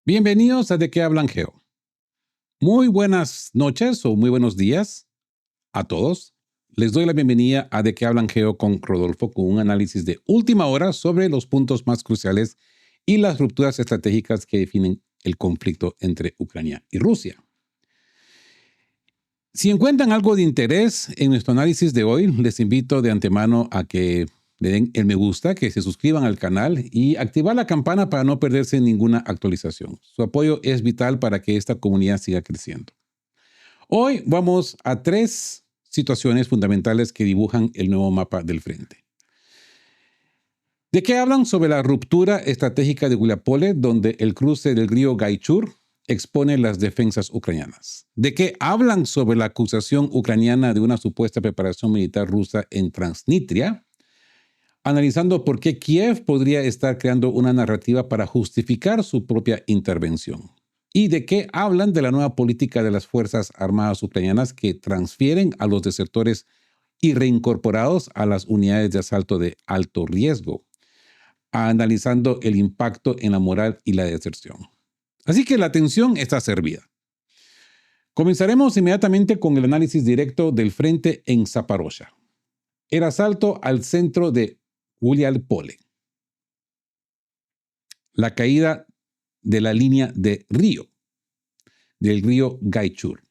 Bienvenidos a De qué hablan Geo. Muy buenas noches o muy buenos días a todos. Les doy la bienvenida a De qué hablan Geo con Rodolfo, con un análisis de última hora sobre los puntos más cruciales y las rupturas estratégicas que definen el conflicto entre Ucrania y Rusia. Si encuentran algo de interés en nuestro análisis de hoy, les invito de antemano a que le den el me gusta, que se suscriban al canal y activar la campana para no perderse ninguna actualización. Su apoyo es vital para que esta comunidad siga creciendo. Hoy vamos a tres situaciones fundamentales que dibujan el nuevo mapa del frente. ¿De qué hablan? Sobre la ruptura estratégica de Guillaupole, donde el cruce del río Gaichur expone las defensas ucranianas. ¿De qué hablan? Sobre la acusación ucraniana de una supuesta preparación militar rusa en Transnistria, analizando por qué Kiev podría estar creando una narrativa para justificar su propia intervención. ¿Y de qué hablan? De la nueva política de las Fuerzas Armadas ucranianas que transfieren a los desertores y reincorporados a las unidades de asalto de alto riesgo, analizando el impacto en la moral y la deserción. Así que la atención está servida. Comenzaremos inmediatamente con el análisis directo del frente en Zaporozhia. El asalto al centro de Guillaupole. La caída de la línea del río Gaichur.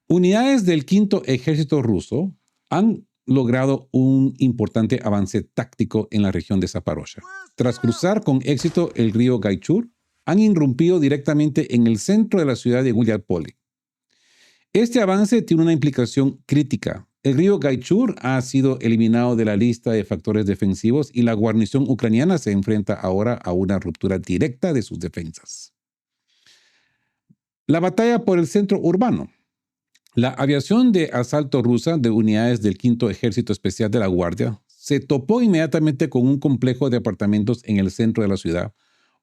Unidades del Quinto Ejército ruso han logrado un importante avance táctico en la región de Zaporozhia. Tras cruzar con éxito el río Gaichur, han irrumpido directamente en el centro de la ciudad de Guillaupole. Este avance tiene una implicación crítica. El río Gaichur ha sido eliminado de la lista de factores defensivos y la guarnición ucraniana se enfrenta ahora a una ruptura directa de sus defensas. La batalla por el centro urbano. La aviación de asalto rusa de unidades del Quinto Ejército Especial de la Guardia se topó inmediatamente con un complejo de apartamentos en el centro de la ciudad,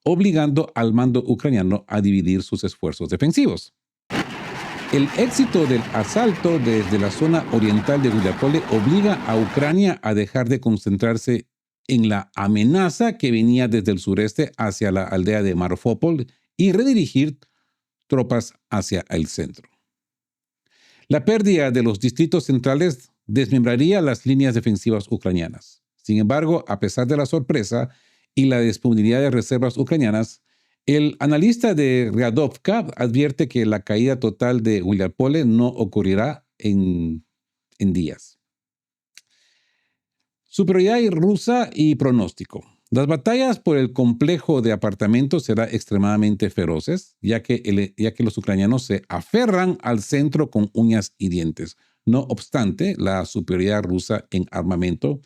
obligando al mando ucraniano a dividir sus esfuerzos defensivos. El éxito del asalto desde la zona oriental de Guillaupole obliga a Ucrania a dejar de concentrarse en la amenaza que venía desde el sureste hacia la aldea de Mariupol y redirigir tropas hacia el centro. La pérdida de los distritos centrales desmembraría las líneas defensivas ucranianas. Sin embargo, a pesar de la sorpresa y la disponibilidad de reservas ucranianas, el analista de Ryadovka advierte que la caída total de Guillaupole no ocurrirá en días. Superioridad rusa y pronóstico. Las batallas por el complejo de apartamentos serán extremadamente feroces, ya que los ucranianos se aferran al centro con uñas y dientes. No obstante, la superioridad rusa en armamento,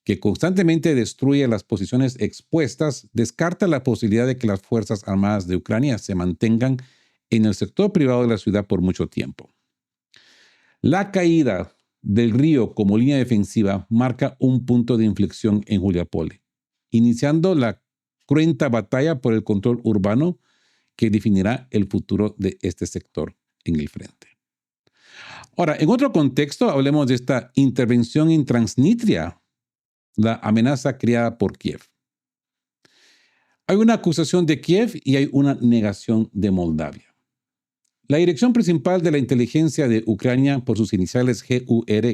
que constantemente destruye las posiciones expuestas, descarta la posibilidad de que las Fuerzas Armadas de Ucrania se mantengan en el sector privado de la ciudad por mucho tiempo. La caída del río como línea defensiva marca un punto de inflexión en Guillaupole, iniciando la cruenta batalla por el control urbano que definirá el futuro de este sector en el frente. Ahora, en otro contexto, hablemos de esta intervención en Transnistria, la amenaza creada por Kiev. Hay una acusación de Kiev y hay una negación de Moldavia. La Dirección Principal de la Inteligencia de Ucrania, por sus iniciales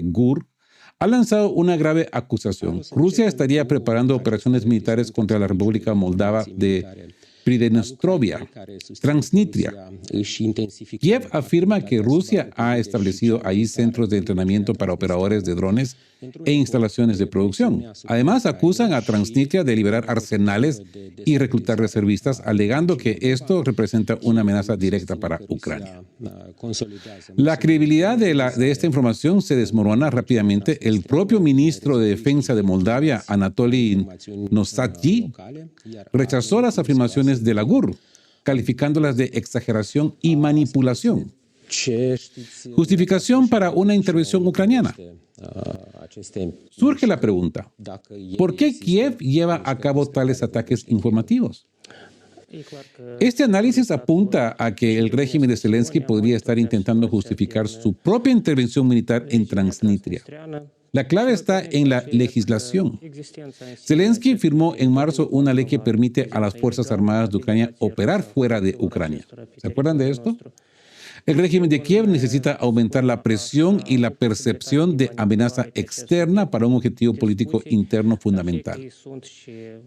GUR, ha lanzado una grave acusación. Rusia estaría preparando operaciones militares contra la República Moldava de Pridnestrovia, Transnistria. Kiev afirma que Rusia ha establecido ahí centros de entrenamiento para operadores de drones e instalaciones de producción. Además, acusan a Transnistria de liberar arsenales y reclutar reservistas, alegando que esto representa una amenaza directa para Ucrania. La credibilidad de esta información se desmorona rápidamente. El propio ministro de Defensa de Moldavia, Anatoly Nosatyi, rechazó las afirmaciones de la GUR, calificándolas de exageración y manipulación. Justificación para una intervención ucraniana. Surge la pregunta, ¿por qué Kiev lleva a cabo tales ataques informativos? Este análisis apunta a que el régimen de Zelensky podría estar intentando justificar su propia intervención militar en Transnistria. La clave está en la legislación. Zelensky firmó en marzo una ley que permite a las Fuerzas Armadas de Ucrania operar fuera de Ucrania. ¿Se acuerdan de esto? El régimen de Kiev necesita aumentar la presión y la percepción de amenaza externa para un objetivo político interno fundamental: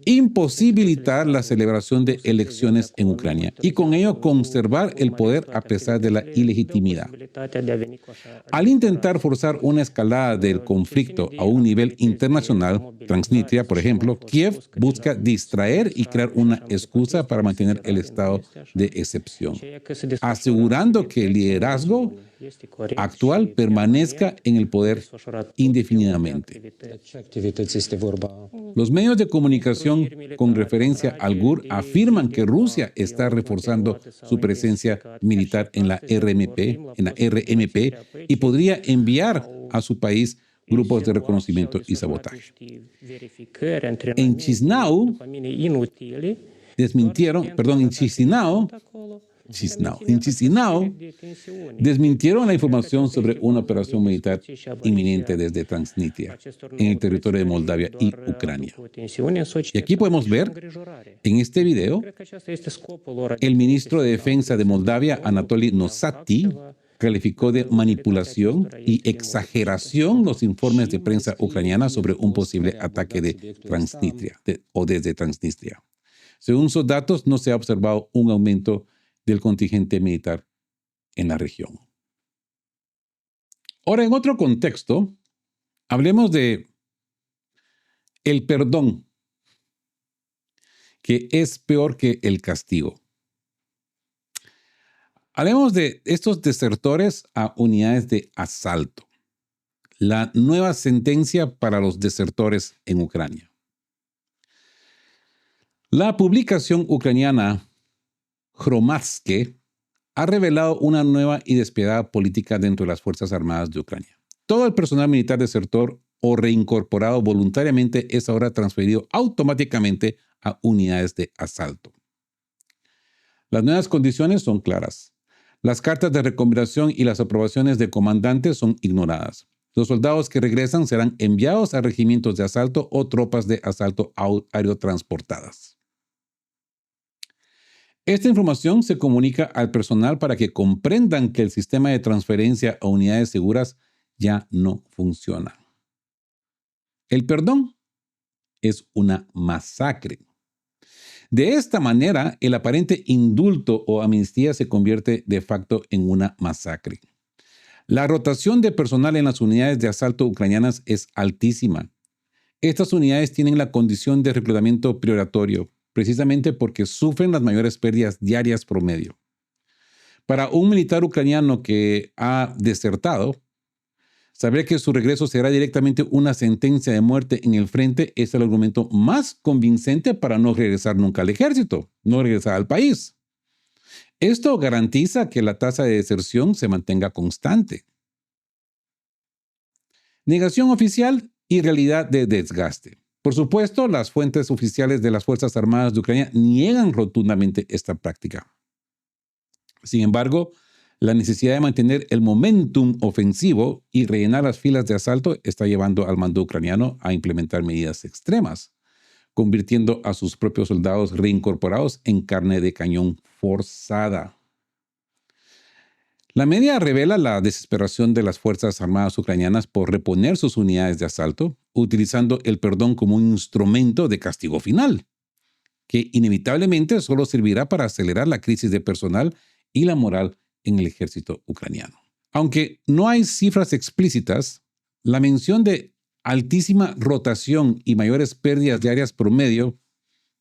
imposibilitar la celebración de elecciones en Ucrania y con ello conservar el poder a pesar de la ilegitimidad. Al intentar forzar una escalada del conflicto a un nivel internacional, Transnistria, por ejemplo, Kiev busca distraer y crear una excusa para mantener el estado de excepción, asegurando que el liderazgo actual permanezca en el poder indefinidamente. Los medios de comunicación con referencia al GUR afirman que Rusia está reforzando su presencia militar en la RMP, y podría enviar a su país grupos de reconocimiento y sabotaje. En Chisinau desmintieron la información sobre una operación militar inminente desde Transnistria, en el territorio de Moldavia y Ucrania. Y aquí podemos ver, en este video, el ministro de Defensa de Moldavia, Anatoly Nosati, calificó de manipulación y exageración los informes de prensa ucraniana sobre un posible ataque de Transnistria o desde Transnistria. Según sus datos, no se ha observado un aumento del contingente militar en la región. Ahora, en otro contexto, hablemos de el perdón, que es peor que el castigo. Hablemos de estos desertores a unidades de asalto. La nueva sentencia para los desertores en Ucrania. La publicación ucraniana Hromadske ha revelado una nueva y despiadada política dentro de las Fuerzas Armadas de Ucrania. Todo el personal militar desertor o reincorporado voluntariamente es ahora transferido automáticamente a unidades de asalto. Las nuevas condiciones son claras. Las cartas de recomendación y las aprobaciones de comandantes son ignoradas. Los soldados que regresan serán enviados a regimientos de asalto o tropas de asalto aerotransportadas. Esta información se comunica al personal para que comprendan que el sistema de transferencia a unidades seguras ya no funciona. El perdón es una masacre. De esta manera, el aparente indulto o amnistía se convierte de facto en una masacre. La rotación de personal en las unidades de asalto ucranianas es altísima. Estas unidades tienen la condición de reclutamiento prioritario, precisamente porque sufren las mayores pérdidas diarias promedio. Para un militar ucraniano que ha desertado, saber que su regreso será directamente una sentencia de muerte en el frente es el argumento más convincente para no regresar nunca al ejército, no regresar al país. Esto garantiza que la tasa de deserción se mantenga constante. Negación oficial y realidad de desgaste. Por supuesto, las fuentes oficiales de las Fuerzas Armadas de Ucrania niegan rotundamente esta práctica. Sin embargo, la necesidad de mantener el momentum ofensivo y rellenar las filas de asalto está llevando al mando ucraniano a implementar medidas extremas, convirtiendo a sus propios soldados reincorporados en carne de cañón forzada. La media revela la desesperación de las Fuerzas Armadas ucranianas por reponer sus unidades de asalto, utilizando el perdón como un instrumento de castigo final, que inevitablemente solo servirá para acelerar la crisis de personal y la moral en el ejército ucraniano. Aunque no hay cifras explícitas, la mención de altísima rotación y mayores pérdidas diarias promedio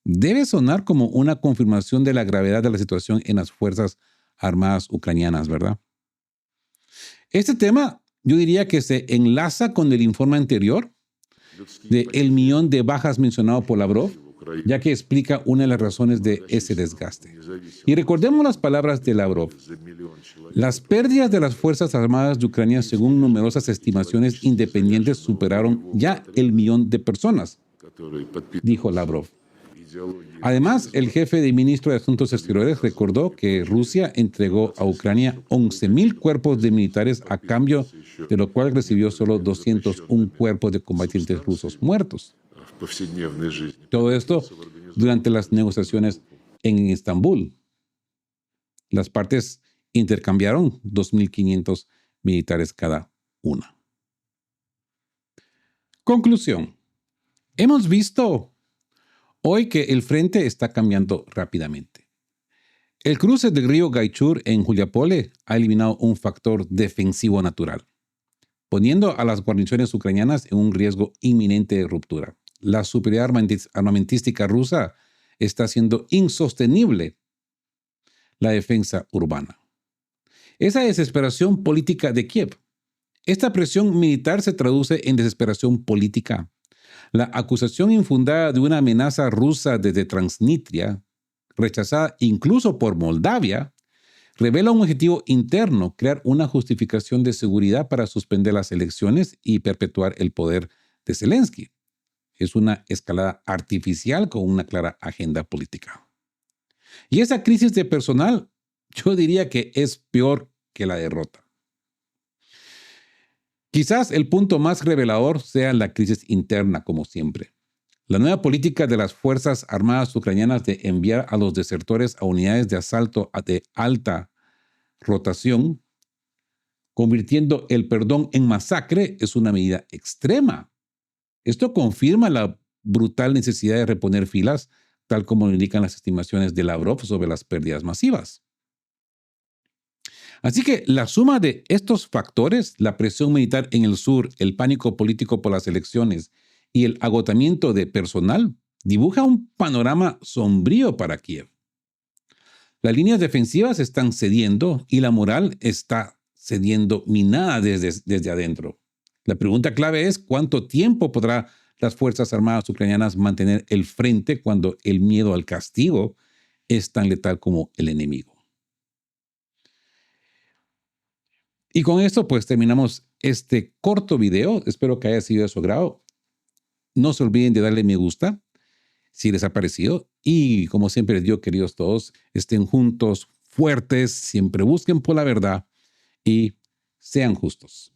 debe sonar como una confirmación de la gravedad de la situación en las Fuerzas Armadas ucranianas, ¿verdad? Este tema yo diría que se enlaza con el informe anterior de el millón de bajas mencionado por Lavrov, ya que explica una de las razones de ese desgaste. Y recordemos las palabras de Lavrov. Las pérdidas de las Fuerzas Armadas de Ucrania, según numerosas estimaciones independientes, superaron ya el millón de personas, dijo Lavrov. Además, el jefe de ministro de Asuntos Exteriores recordó que Rusia entregó a Ucrania 11.000 cuerpos de militares a cambio de lo cual recibió solo 201 cuerpos de combatientes rusos muertos. Todo esto durante las negociaciones en Estambul. Las partes intercambiaron 2.500 militares cada una. Conclusión. Hemos visto hoy que el frente está cambiando rápidamente. El cruce del río Gaichur en Juliapole ha eliminado un factor defensivo natural, poniendo a las guarniciones ucranianas en un riesgo inminente de ruptura. La superioridad armamentística rusa está haciendo insostenible la defensa urbana. Esa desesperación política de Kiev. Esta presión militar se traduce en desesperación política. La acusación infundada de una amenaza rusa desde Transnistria, rechazada incluso por Moldavia, revela un objetivo interno: crear una justificación de seguridad para suspender las elecciones y perpetuar el poder de Zelensky. Es una escalada artificial con una clara agenda política. Y esa crisis de personal, yo diría que es peor que la derrota. Quizás el punto más revelador sea la crisis interna, como siempre. La nueva política de las Fuerzas Armadas ucranianas de enviar a los desertores a unidades de asalto de alta rotación, convirtiendo el perdón en masacre, es una medida extrema. Esto confirma la brutal necesidad de reponer filas, tal como lo indican las estimaciones de Lavrov sobre las pérdidas masivas. Así que la suma de estos factores, la presión militar en el sur, el pánico político por las elecciones y el agotamiento de personal, dibuja un panorama sombrío para Kiev. Las líneas defensivas están cediendo y la moral está cediendo minada desde adentro. La pregunta clave es: ¿cuánto tiempo podrán las Fuerzas Armadas ucranianas mantener el frente cuando el miedo al castigo es tan letal como el enemigo? Y con esto pues terminamos este corto video. Espero que haya sido de su agrado. No se olviden de darle me gusta si les ha parecido. Y como siempre les digo, queridos todos, estén juntos, fuertes, siempre busquen por la verdad y sean justos.